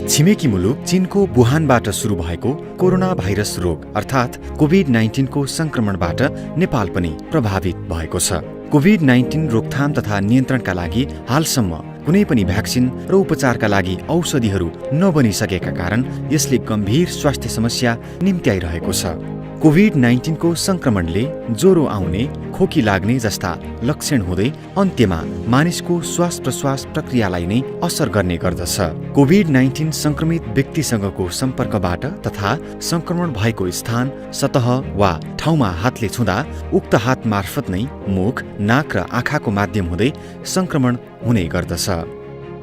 छिमेकी मुलुक चीनको वुहानबाट सुरु भएको कोरोना भाइरस रोग अर्थात् कोभिड-19 को संक्रमणबाट नेपाल पनि प्रभावित भएको छ। कोभिड-19 रोकथाम तथा नियन्त्रणका लागि हालसम्म कुनै पनि भ्याक्सिन र उपचारका लागि औषधिहरू नबनिसकेका कारण यसले गम्भीर स्वास्थ्य समस्या निम्त्याइरहेको छ। कोभिड-19 को संक्रमणले ज्वरो आउने, खोकी लाग्ने जस्ता लक्षण हुँदै अन्त्यमा मानिसको श्वास प्रश्वास प्रक्रियालाई नै असर गर्ने गर्दछ। कोभिड-19 संक्रमित व्यक्तिसँगको सम्पर्कबाट तथा संक्रमण भएको स्थान, सतह वा ठाउँमा हातले छुँदा उक्त हात मार्फत नै मुख, नाक र आँखाको माध्यम हुँदै संक्रमण हुने गर्दछ।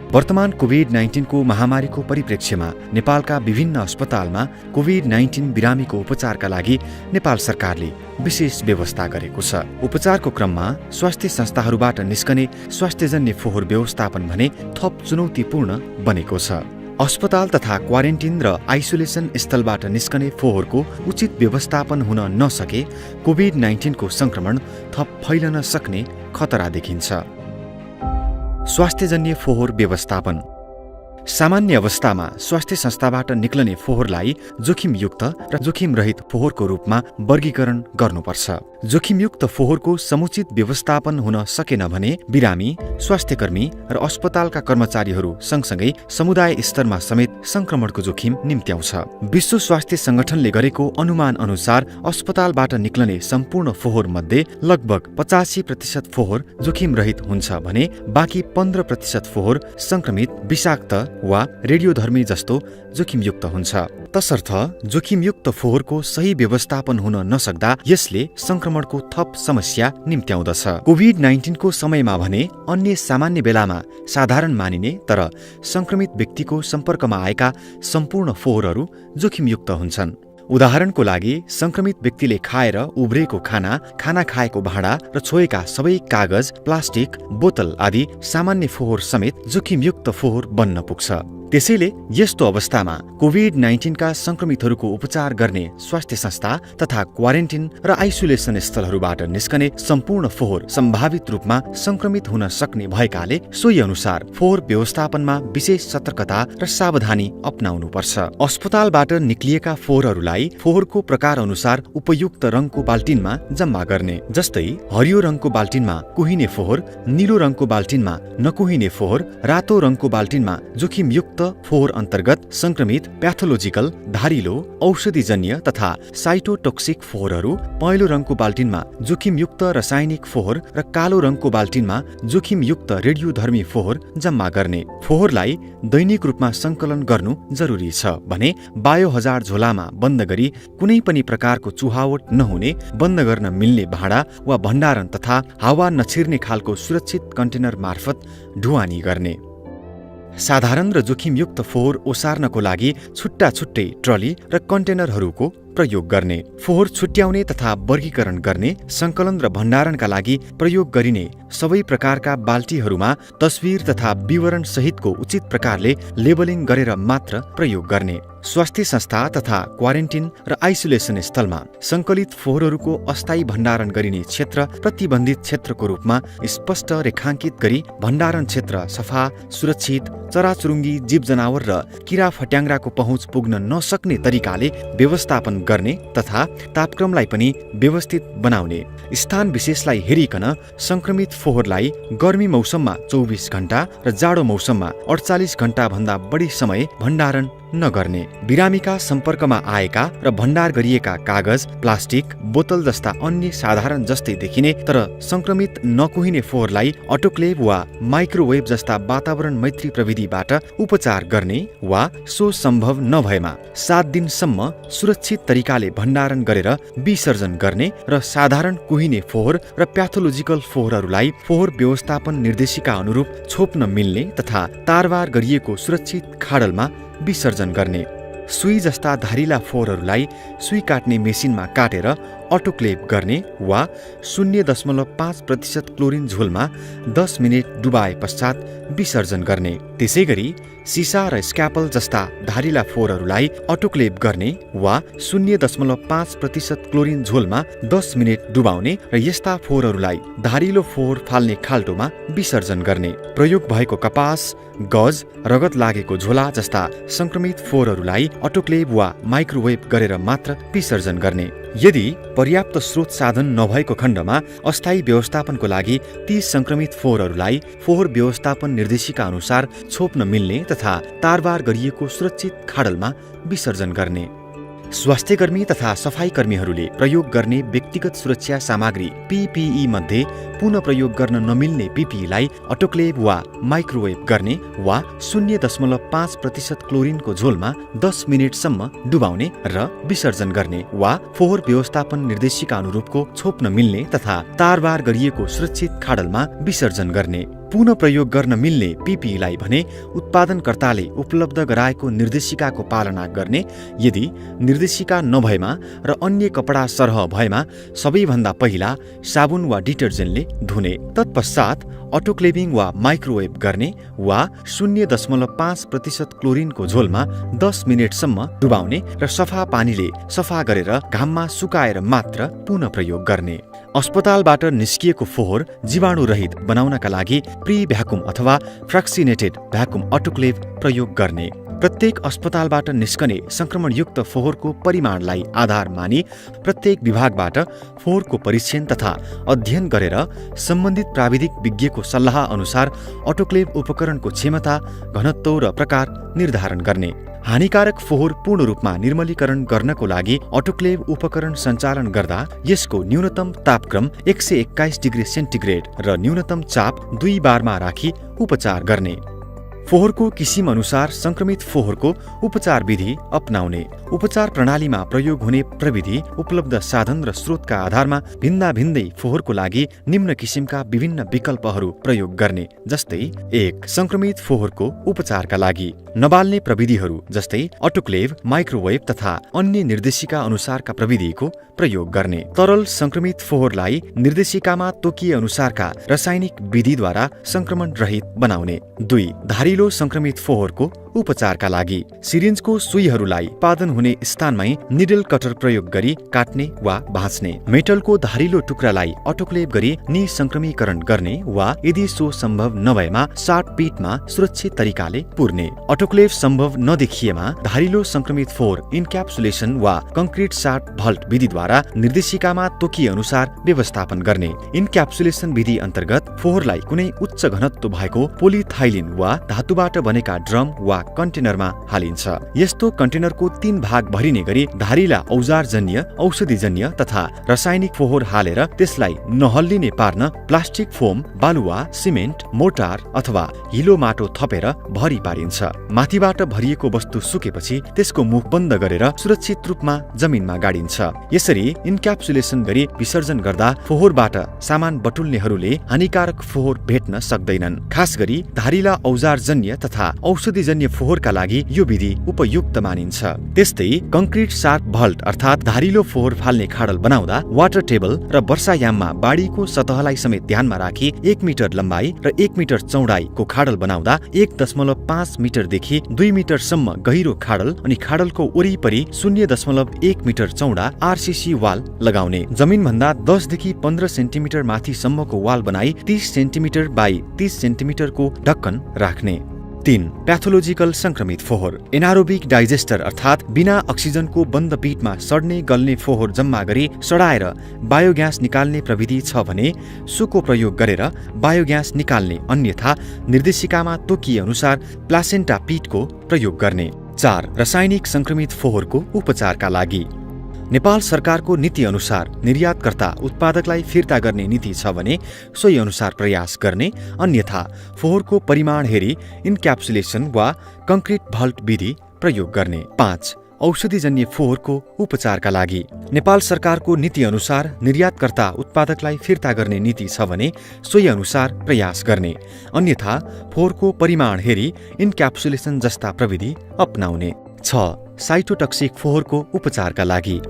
वर्तमान कोभिड-19 को महामारीको परिप्रेक्ष्यमा नेपालका विभिन्न अस्पतालमा कोभिड-19 बिरामीको उपचारका लागि नेपाल सरकारले विशेष व्यवस्था गरेको छ। उपचारको क्रममा स्वास्थ्य संस्थाहरूबाट निस्कने स्वास्थ्यजन्य फोहोर व्यवस्थापन भने थप चुनौतीपूर्ण बनेको छ। अस्पताल तथा क्वारेन्टिन र आइसोलेसन स्थलबाट निस्कने फोहोरको उचित व्यवस्थापन हुन नसके कोभिड-19 को संक्रमण थप फैलन सक्ने खतरा देखिन्छ। स्वास्थ्यजन्य फोहोर व्यवस्थापन। सामान्य अवस्थामा स्वास्थ्य संस्थाबाट निक्लने फोहोरलाई जोखिमयुक्त र जोखिमरहित फोहोरको रूपमा वर्गीकरण गर्नुपर्छ। जोखिमयुक्त फोहोरको समुचित व्यवस्थापन हुन सकेन भने बिरामी, स्वास्थ्यकर्मी र अस्पतालका कर्मचारीहरू सँगसँगै समुदाय स्तरमा समेत संक्रमणको जोखिम निम्त्याउँछ। विश्व स्वास्थ्य संगठनले गरेको अनुमान अनुसार अस्पतालबाट निक्लने सम्पूर्ण फोहोर मध्ये लगभग 85% फोहोर जोखिमरहित हुन्छ भने बाँकी 15% फोहोर संक्रमित, विषाक्त वा रेडियोधर्मी जस्तो जोखिमयुक्त हुन्छ। तसर्थ जोखिमयुक्त फोहोरको सही व्यवस्थापन हुन नसक्दा यसले संक्रमणको थप समस्या निम्त्याउँदछ। कोभिड-19 को समयमा भने अन्य सामान्य बेलामा साधारण मानिने तर संक्रमित व्यक्तिको सम्पर्कमा आएका सम्पूर्ण फोहोरहरू जोखिमयुक्त हुन्छन्। उदाहरणको लागि संक्रमित व्यक्तिले खाएर उब्रेको खाना, खाना खाएको भाँडा र छोएका सबै कागज, प्लास्टिक, बोतल आदि सामान्य फोहोर समेत जोखिमयुक्त फोहोर बन्न पुग्छ। त्यसैले यस्तो अवस्थामा कोभिड-19 का संक्रमितहरूको उपचार गर्ने स्वास्थ्य संस्था तथा क्वारेन्टिन र आइसोलेसन स्थलहरूबाट निस्कने सम्पूर्ण फोहोर सम्भावित रूपमा संक्रमित हुन सक्ने भएकाले सोही अनुसार फोहोर व्यवस्थापनमा विशेष सतर्कता र सावधानी अपनाउनुपर्छ। अस्पतालबाट निक्लिएका फोहोरहरूलाई फोहोरको प्रकार अनुसार उपयुक्त रङको बाल्टिनमा जम्मा गर्ने, जस्तै हरियो रङको बाल्टिनमा कुहिने फोहोर, नीलो रङको बाल्टिनमा नकुहिने फोहोर, रातो रङको बाल्टिनमा जोखिमयुक्त फोहोर अन्तर्गत संक्रमित, प्याथोलोजिकल, धारिलो, औषधिजन्य तथा साइटोटोक्सिक फोहोरहरू, पहेँलो रङको बाल्टिनमा जोखिमयुक्त रासायनिक फोहोर र कालो रङको बाल्टिनमा जोखिमयुक्त रेडियोधर्मी फोहोर जम्मा गर्ने। फोहोरलाई दैनिक रूपमा संकलन गर्नु जरुरी छ भने बायोहजार्ड झोलामा बन्द गरी कुनै पनि प्रकारको चुहावट नहुने, बन्द गर्न मिल्ने भाँडा वा भण्डारण तथा हावा नछिर्ने खालको सुरक्षित कन्टेनर मार्फत ढुवानी गर्ने। साधारण र जोखिमयुक्त फोहोर ओसार्नको लागि छुट्टा छुट्टै ट्रली र कन्टेनरहरूको प्रयोग गर्ने। फोहोर छुट्याउने तथा वर्गीकरण गर्ने, संकलन र भण्डारणका लागि प्रयोग गरिने सबै प्रकारका बाल्टीहरूमा तस्बिर तथा विवरण सहितको उचित प्रकारले लेबलिङ गरेर मात्र प्रयोग गर्ने। स्वास्थ्य संस्था तथा क्वारेन्टिन र आइसोलेसन स्थलमा संकलित फोहोरहरूको अस्थायी भण्डारण गरिने क्षेत्र प्रतिबन्धित क्षेत्रको रूपमा स्पष्ट रेखाङ्कित गरी भण्डारण क्षेत्र सफा, सुरक्षित, चराचुरुङ्गी, जीव जनावर र किरा फट्याङ्ग्राको पहुँच पुग्न नसक्ने तरिकाले व्यवस्थापन गर्ने तथा तापक्रमलाई पनि व्यवस्थित बनाउने। स्थान विशेषलाई हेरिकन संक्रमित फोहोरलाई गर्मी मौसममा 24 घण्टा र जाडो मौसममा 48 घण्टा भन्दा बढी समय भण्डारण नगर्ने। बिरामीका सम्पर्कमा आएका र भण्डार गरिएका कागज, प्लास्टिक, बोतल जस्ता अन्य साधारण जस्तै देखिने तर संक्रमित नकुहिने फोहोरलाई अटोक्लेभ वा माइक्रोवेभ जस्ता वातावरण मैत्री प्रविधिबाट उपचार गर्ने वा सो सम्भव नभएमा 7 दिनसम्म सुरक्षित तरिकाले भण्डारण गरेर विसर्जन गर्ने र साधारण कुहिने फोहोर र प्याथोलोजिकल फोहोरहरूलाई फोहोर व्यवस्थापन निर्देशिका अनुरूप छोप्न मिल्ने तथा तारबार गरिएको सुरक्षित खाडलमा विसर्जन गर्ने। सुई जस्ता धारिला फोहोरहरूलाई सुई काट्ने मेसिनमा काटेर अटोक्लेभ गर्ने वा 0.5% क्लोरिन झोलमा 10 मिनेट डुबाए पश्चात विसर्जन गर्ने। त्यसै गरी सिसा र स्क्यापल जस्ता धारिला फोहोरहरूलाई अटोक्लेभ गर्ने वा 0.5% क्लोरिन झोलमा 10 मिनेट डुबाउने र यस्ता फोहोरहरूलाई धारिलो फोहोर फाल्ने खाल्टोमा विसर्जन गर्ने। प्रयोग भएको कपास, गज, रगत लागेको झोला जस्ता संक्रमित फोहोरहरूलाई अटोक्लेभ वा माइक्रोवेभ गरेर मात्र विसर्जन गर्ने। यदि पर्याप्त स्रोत साधन नभएको खण्डमा अस्थायी व्यवस्थापनको लागि ती संक्रमित फोहोरहरूलाई फोहोर व्यवस्थापन निर्देशिका अनुसार छोप्न मिल्ने तथा तारबार गरिएको सुरक्षित खाडलमा विसर्जन गर्ने। स्वास्थ्यकर्मी तथा सफाईकर्मीहरूले प्रयोग गर्ने व्यक्तिगत सुरक्षा सामग्री PPE मध्ये पुनः प्रयोग गर्न नमिल्ने PPE-लाई अटोक्लेभ वा माइक्रोवेभ गर्ने वा 0.5% क्लोरिनको झोलमा 10 मिनेटसम्म डुबाउने र विसर्जन गर्ने वा फोहोर व्यवस्थापन निर्देशिका अनुरूपको छोप्न मिल्ने तथा तारबार गरिएको सुरक्षित खाडलमा विसर्जन गर्ने। पुनः प्रयोग गर्न मिल्ने PPE-लाई भने उत्पादनकर्ताले उपलब्ध गराएको निर्देशिकाको पालना गर्ने। यदि निर्देशिका नभएमा र अन्य कपडा सरह भएमा सबैभन्दा पहिला साबुन वा डिटर्जेन्टले धुने। तत्पश्चात अटोक्लेभिङ वा माइक्रोवेभ गर्ने वा 0.5% क्लोरिनको झोलमा 10 मिनेटसम्म डुबाउने र सफा पानीले सफा गरेर घाममा सुकाएर मात्र पुनः प्रयोग गर्ने। अस्पतालबाट निस्किएको फोहोर जीवाणुरहित बनाउनका लागि प्री भ्याकुम अथवा फ्रक्सिनेटेड भ्याकुम अटोक्लेभ प्रयोग गर्ने। प्रत्येक अस्पतालबाट निस्कने संक्रमणयुक्त फोहोरको परिमाणलाई आधार मानी प्रत्येक विभागबाट फोहोरको परीक्षण तथा अध्ययन गरेर सम्बन्धित प्राविधिक विज्ञको सल्लाह अनुसार अटोक्लेभ उपकरणको क्षमता, घनत्व र प्रकार निर्धारण गर्ने। हानिकारक फोहोर पूर्ण रूपमा निर्मलीकरण गर्नको लागि अटोक्लेभ उपकरण सञ्चालन गर्दा यसको न्यूनतम तापक्रम 121 डिग्री सेन्टिग्रेड र न्यूनतम चाप 2 बारमा राखी उपचार गर्ने। फोहोरको किसिम अनुसार संक्रमित फोहोरको उपचार विधि अपनाउने। उपचार प्रणालीमा प्रयोग हुने प्रविधि, उपलब्ध साधन र स्रोतका आधारमा भिन्दै फोहोरको लागि निम्न किसिमका विभिन्न विकल्पहरू प्रयोग गर्ने। जस्तै 1. संक्रमित फोहोरको उपचारका लागि नबाल्ने प्रविधिहरू जस्तै अटोक्लेभ, माइक्रोवेभ तथा अन्य निर्देशिका अनुसारका प्रविधिको प्रयोग गर्ने। तरल संक्रमित फोहोरलाई निर्देशिकामा तोकिए अनुसारका रासायनिक विधिद्वारा संक्रमण रहित बनाउने। 2. धारिलो संक्रमित फोहोरको उपचारका लागि सिरिन्जको सुईहरूलाई उत्पादन हुने स्थानमै निडल कटर प्रयोग गरी काट्ने वा भाँच्ने। मेटलको धारिलो टुक्रालाई अटोक्लेभ गरी निसंक्रमीकरण गर्ने वा यदि सो सम्भव नभएमा साट पिटमा सुरक्षित तरिकाले पुर्ने। अटोक्लेभ सम्भव नदेखिएमा धारिलो संक्रमित फोहोर इन्क्याप्सुलेसन वा कंक्रिट साट भल्ट विधिद्वारा निर्देशिकामा तोकिए अनुसार व्यवस्थापन गर्ने। इन्क्याप्सुलेसन विधि अन्तर्गत फोहोरलाई कुनै उच्च घनत्व भएको पोलिथाइलिन वा धातुबाट बनेका ड्रम वा कन्टेनरमा हालिन्छ। यस्तो कन्टेनरको 3 भाग भरिने गरी धारिला औजारजन्य, औषधिजन्य तथा रासायनिक फोहोर हालेर त्यसलाई नहल्लिने पार्न प्लास्टिक फोम, बालुवा, सिमेन्ट, मोर्टार अथवा हिलो माटो थपेर भरि पारिन्छ। माथिबाट भरिएको वस्तु सुकेपछि त्यसको मुख बन्द गरेर सुरक्षित रूपमा जमिनमा गाडिन्छ। यसरी इन्क्याप्सुलेसन गरी विसर्जन गर्दा फोहोरबाट सामान बटुल्नेहरूले हानिकारक फोहोर भेट्न सक्दैनन्। खास गरी धारिला औजारजन्य तथा औषधिजन्य फोहोरका लागि यो विधि उपयुक्त मानिन्छ। त्यस्तै कंक्रिट सार्प भल्ट अर्थात् धारिलो फोहोर फाल्ने खाडल बनाउँदा वाटर टेबल र वर्षायाममा बाढीको सतहलाई समेत ध्यानमा राखी 1 मिटर लम्बाई र 1 मिटर चौडाइको खाडल बनाउँदा 1.5 मिटरदेखि 2 मिटरसम्म गहिरो खाडल अनि खाडलको वरिपरि 0.1 मिटर चौडा RCC वाल लगाउने। जमिनभन्दा 10 देखि 15 सेन्टिमिटर माथिसम्मको वाल बनाई 30 सेन्टिमिटर बाई 30 सेन्टिमिटरको ढक्कन राख्ने। 3. प्याथोलोजिकल संक्रमित फोहोर। एनारोबिक डाइजेस्टर अर्थात् बिना अक्सिजनको बन्द पिटमा सड्ने गल्ने फोहोर जम्मा गरी सडाएर बायोग्यास निकाल्ने प्रविधि छ भने सोको प्रयोग गरेर बायोग्यास निकाल्ने, अन्यथा निर्देशिकामा तोकिए अनुसार प्लासेन्टा पिटको प्रयोग गर्ने। 4. रासायनिक संक्रमित फोहोरको उपचारका लागि नेपाल सरकारको नीति अनुसार निर्यातकर्ता उत्पादकलाई फिर्ता गर्ने नीति छ भने सोही अनुसार प्रयास गर्ने, अन्यथा फोहोरको परिमाण हेरी इन्क्याप्सुलेसन वा कंक्रिट भल्ट विधि प्रयोग गर्ने। 5. औषधिजन्य फोहोरको उपचारका लागि नेपाल सरकारको नीति अनुसार निर्यातकर्ता उत्पादकलाई फिर्ता गर्ने नीति छ भने सोही अनुसार प्रयास गर्ने, अन्यथा फोहोरको परिमाण हेरी इन्क्याप्सुलेसन जस्ता प्रविधि अपनाउने। 6. साइटोटक्सिक फोहोरको उपचारका लागि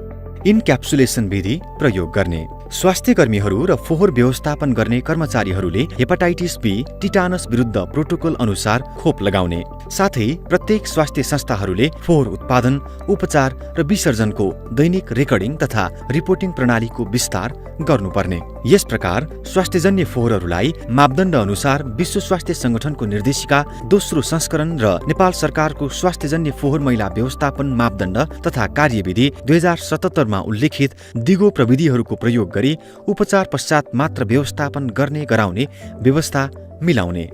इन्क्याप्सुलेसन विधि प्रयोग गर्ने। स्वास्थ्य कर्मीहरू र फोहोर व्यवस्थापन गर्ने कर्मचारीहरूले हेपाटाइटिस बी, टिटानस विरुद्ध प्रोटोकल अनुसार खोप लगाउने। साथै प्रत्येक स्वास्थ्य संस्थाहरूले फोहोर उत्पादन, उपचार र विसर्जनको दैनिक रेकर्डिङ तथा रिपोर्टिङ प्रणालीको विस्तार गर्नुपर्ने। यस प्रकार स्वास्थ्यजन्य फोहोरहरूलाई मापदण्ड अनुसार विश्व स्वास्थ्य संगठनको निर्देशिका दोस्रो संस्करण र नेपाल सरकारको स्वास्थ्यजन्य फोहोर मैला व्यवस्थापन मापदण्ड तथा कार्यविधि 2077 मा उल्लेखित दिगो प्रविधिहरूको प्रयोग गरी उपचार पश्चात मात्र व्यवस्थापन गर्ने गराउने व्यवस्था मिलाउने।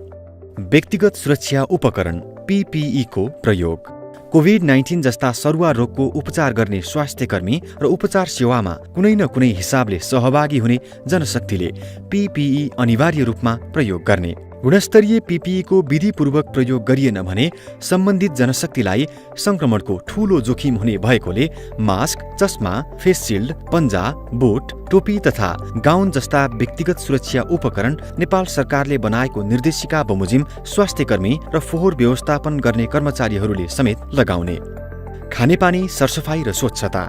व्यक्तिगत सुरक्षा उपकरण PPE को प्रयोग। कोभिड-19 जस्ता सरुवा रोगको उपचार गर्ने स्वास्थ्यकर्मी र उपचार सेवामा कुनै न कुनै हिसाबले सहभागी हुने जनशक्तिले PPE अनिवार्य रूपमा प्रयोग गर्ने। गुणस्तरीय PPE को विधिपूर्वक प्रयोग गरिएन भने सम्बन्धित जनशक्तिलाई संक्रमणको ठूलो जोखिम हुने भएकोले मास्क, चस्मा, फेस शिल्ड, पन्जा, बोट, टोपी तथा गाउन जस्ता व्यक्तिगत सुरक्षा उपकरण नेपाल सरकारले बनाएको निर्देशिका बमोजिम स्वास्थ्यकर्मी र फोहोर व्यवस्थापन गर्ने कर्मचारीहरूले समेत लगाउने। खानेपानी, सरसफाई र स्वच्छता।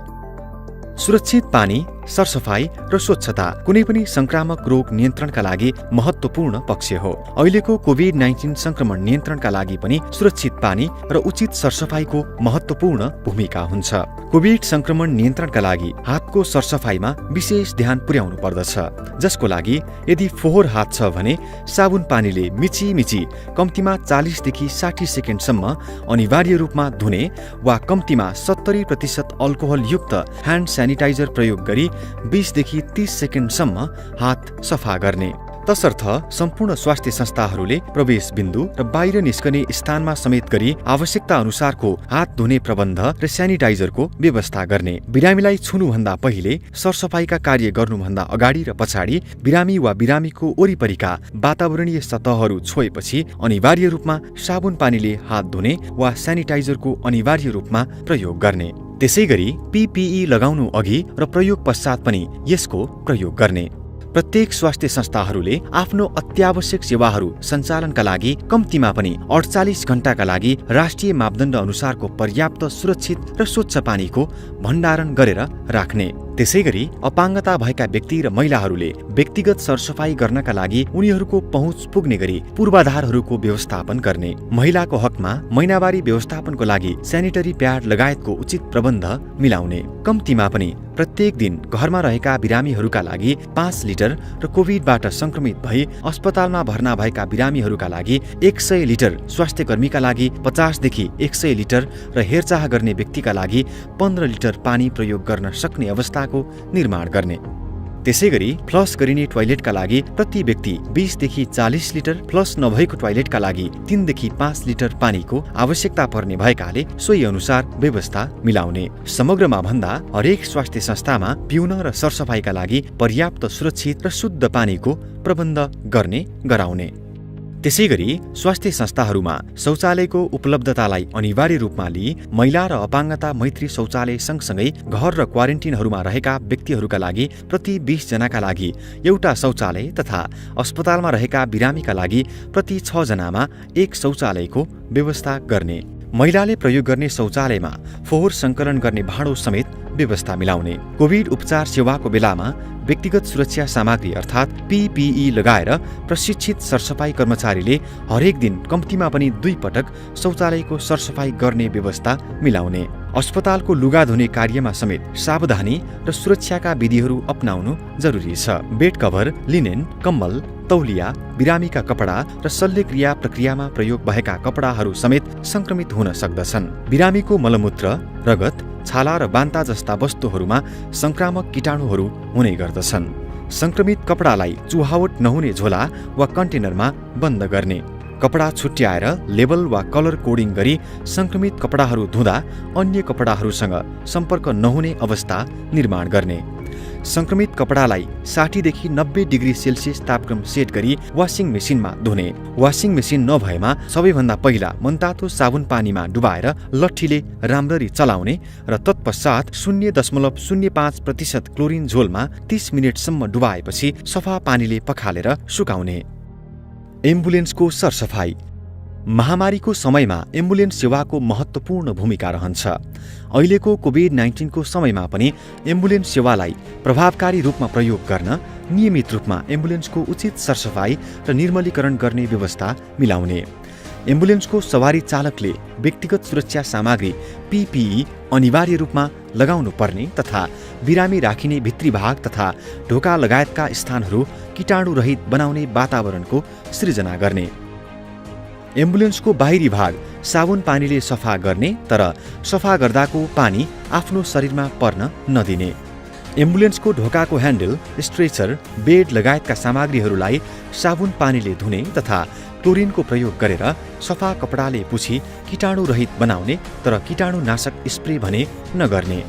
सुरक्षित पानी, सरसफाई र स्वच्छता कुनै पनि संक्रामक रोग नियन्त्रणका लागि महत्त्वपूर्ण पक्ष हो। अहिलेको कोभिड-19 संक्रमण नियन्त्रणका लागि पनि सुरक्षित पानी र उचित सरसफाईको महत्त्वपूर्ण भूमिका हुन्छ। कोभिड संक्रमण नियन्त्रणका लागि हातको सरसफाईमा विशेष ध्यान पुर्याउनु पर्दछ, जसको लागि यदि फोहोर हात छ भने साबुन पानीले मिची कम्तीमा 40 देखि 60 सेकेन्डसम्म अनिवार्य रूपमा धुने वा कम्तीमा 70% अल्कोहल युक्त ह्यान्ड सेनिटाइजर प्रयोग गरी 20 देखि 30 सेकेन्डसम्म हात सफा गर्ने। तसर्थ सम्पूर्ण स्वास्थ्य संस्थाहरूले प्रवेश बिन्दु र बाहिर निस्कने स्थानमा समेत गरी आवश्यकता अनुसारको हात धुने प्रबन्ध र सेनिटाइजरको व्यवस्था गर्ने। बिरामीलाई छुनुभन्दा पहिले सरसफाईका कार्य गर्नुभन्दा अगाडि र पछाडि बिरामी वा बिरामीको वरिपरिका वातावरणीय सतहहरू छोएपछि अनिवार्य रूपमा साबुन पानीले हात धुने वा सेनिटाइजरको अनिवार्य रूपमा प्रयोग गर्ने। त्यसैगरी PPE लगाउनु अघि र प्रयोग पश्चात पनि यसको प्रयोग गर्ने। प्रत्येक स्वास्थ्य संस्थाहरूले आफ्नो अत्यावश्यक सेवाहरू सञ्चालनका लागि कम्तीमा पनि 48 घण्टाका लागि राष्ट्रिय मापदण्ड अनुसारको पर्याप्त सुरक्षित र स्वच्छ पानीको भण्डारण गरेर राख्ने। त्यसैगरी अपाङ्गता भएका व्यक्ति र महिलाहरूले व्यक्तिगत सरसफाई गर्नका लागि उनीहरूको पहुँच पुग्ने गरी पूर्वाधारहरूको व्यवस्थापन गर्ने। महिलाको हकमा महिनावारी व्यवस्थापनको लागि सेनिटरी प्याड लगायतको उचित प्रबन्ध मिलाउने। कम्तीमा पनि प्रत्येक दिन घरमा रहेका बिरामीहरूका लागि 5 लिटर र कोभिडबाट संक्रमित भई अस्पतालमा भर्ना भएका बिरामीहरूका लागि 100 लिटर, स्वास्थ्यकर्मीका लागि 50 देखि 100 लिटर र हेरचाह गर्ने व्यक्तिका लागि 15 लिटर पानी प्रयोग गर्न सक्ने अवस्थाको निर्माण गर्ने। त्यसैगरी फ्लस गरिने टोयलेटका लागि प्रति व्यक्ति 20 देखि 40 लिटर, फ्लस नभएको टोयलेटका लागि 3 देखि 5 लिटर पानीको आवश्यकता पर्ने भएकाले सोही अनुसार व्यवस्था मिलाउने। समग्रमा भन्दा हरेक स्वास्थ्य संस्थामा पिउन र सरसफाईका लागि पर्याप्त सुरक्षित र शुद्ध पानीको प्रबन्ध गर्ने गराउने। त्यसैगरी स्वास्थ्य संस्थाहरूमा शौचालयको उपलब्धतालाई अनिवार्य रूपमा लिई महिला र अपाङ्गता मैत्री शौचालय सँगसँगै घर र क्वारेन्टिनहरूमा रहेका व्यक्तिहरूका लागि प्रति 20 जनाका लागि एउटा शौचालय तथा अस्पतालमा रहेका बिरामीका लागि प्रति 6 जनामा एक शौचालयको व्यवस्था गर्ने। महिलाले प्रयोग गर्ने शौचालयमा फोहोर सङ्कलन गर्ने भाँडो समेत व्यवस्था मिलाउने। कोभिड उपचार सेवाको बेलामा व्यक्तिगत सुरक्षा सामग्री अर्थात् PPE लगाएर प्रशिक्षित सरसफाई कर्मचारीले हरेक दिन कम्तीमा पनि 2 पटक शौचालयको सरसफाई गर्ने व्यवस्था मिलाउने। अस्पतालको लुगा धुने कार्यमा समेत सावधानी र सुरक्षाका विधिहरू अपनाउनु जरुरी छ। बेड कभर, लिनेन, कम्बल, तौलिया, बिरामीका कपडा र शल्यक्रिया प्रक्रियामा प्रयोग भएका कपडाहरू समेत संक्रमित हुन सक्दछन्। बिरामीको मलमूत्र, रगत, छाला र बान्ता जस्ता वस्तुहरूमा संक्रामक कीटाणुहरू हुने गर्दछन्। संक्रमित कपडालाई चुहावट नहुने झोला वा कन्टेनरमा बन्द गर्ने। कपडा छुट्याएर लेबल वा कलर कोडिङ गरी संक्रमित कपडाहरू धुँदा अन्य कपडाहरूसँग सम्पर्क नहुने अवस्था निर्माण गर्ने। संक्रमित कपडालाई 60 देखि 90 डिग्री सेल्सियस तापक्रम सेट गरी वासिङ मेसिनमा धुने। वासिङ मेसिन नभएमा सबैभन्दा पहिला मनतातो साबुन पानीमा डुबाएर लट्ठीले राम्ररी चलाउने र तत्पश्चात 0.05% क्लोरिन झोलमा 30 मिनेटसम्म डुबाएपछि सफा पानीले पखालेर सुकाउने। एम्बुलेन्सको सरसफाई। महामारीको समयमा एम्बुलेन्स सेवाको महत्त्वपूर्ण भूमिका रहन्छ। अहिलेको कोभिड-19को समयमा पनि एम्बुलेन्स सेवालाई प्रभावकारी रूपमा प्रयोग गर्न नियमित रूपमा एम्बुलेन्सको उचित सरसफाई र निर्मलीकरण गर्ने व्यवस्था मिलाउने, एम्बुलेन्सको सवारी चालकले व्यक्तिगत सुरक्षा सामग्री PPE अनिवार्य रूपमा लगाउनु पर्ने तथा बिरामी राखिने भित्री भाग तथा ढोका लगायतका स्थानहरू कीटाणुरहित बनाउने वातावरणको सृजना गर्ने, एम्बुलेन्सको बाहिरी भाग साबुन पानीले सफा गर्ने तर सफा गर्दाको पानी आफ्नो शरीरमा पर्न नदिने, एम्बुलेन्सको ढोकाको ह्यान्डल, स्ट्रेचर, बेड लगायतका सामग्रीहरूलाई साबुन पानीले धुने तथा क्लोरिनको प्रयोग गरेर सफा कपडाले पुछी कीटाणुरहित बनाउने तर कीटाणुनाशक स्प्रे भने नगर्ने।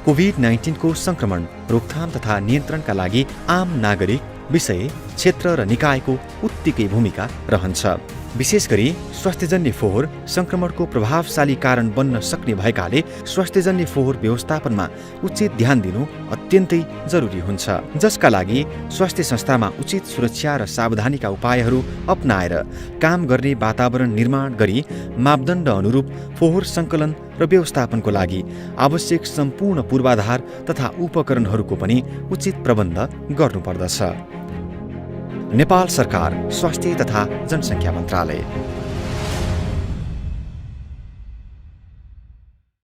कोभिड-19को संक्रमण रोकथाम तथा नियन्त्रणका लागि आम नागरिक, विषय, क्षेत्र र निकायको उत्तिकै भूमिका रहन्छ। विशेष गरी स्वास्थ्यजन्य फोहोर संक्रमणको प्रभावशाली कारण बन्न सक्ने भएकाले स्वास्थ्यजन्य फोहोर व्यवस्थापनमा उचित ध्यान दिनु अत्यन्तै जरुरी हुन्छ, जसका लागि स्वास्थ्य संस्थामा उचित सुरक्षा र सावधानीका उपायहरू अपनाएर काम गर्ने वातावरण निर्माण गरी मापदण्ड अनुरूप फोहोर सङ्कलन र व्यवस्थापनको लागि आवश्यक सम्पूर्ण पूर्वाधार तथा उपकरणहरूको पनि उचित प्रबन्ध गर्नुपर्दछ। नेपाल सरकार स्वास्थ्य तथा जनसङ्ख्या मन्त्रालय।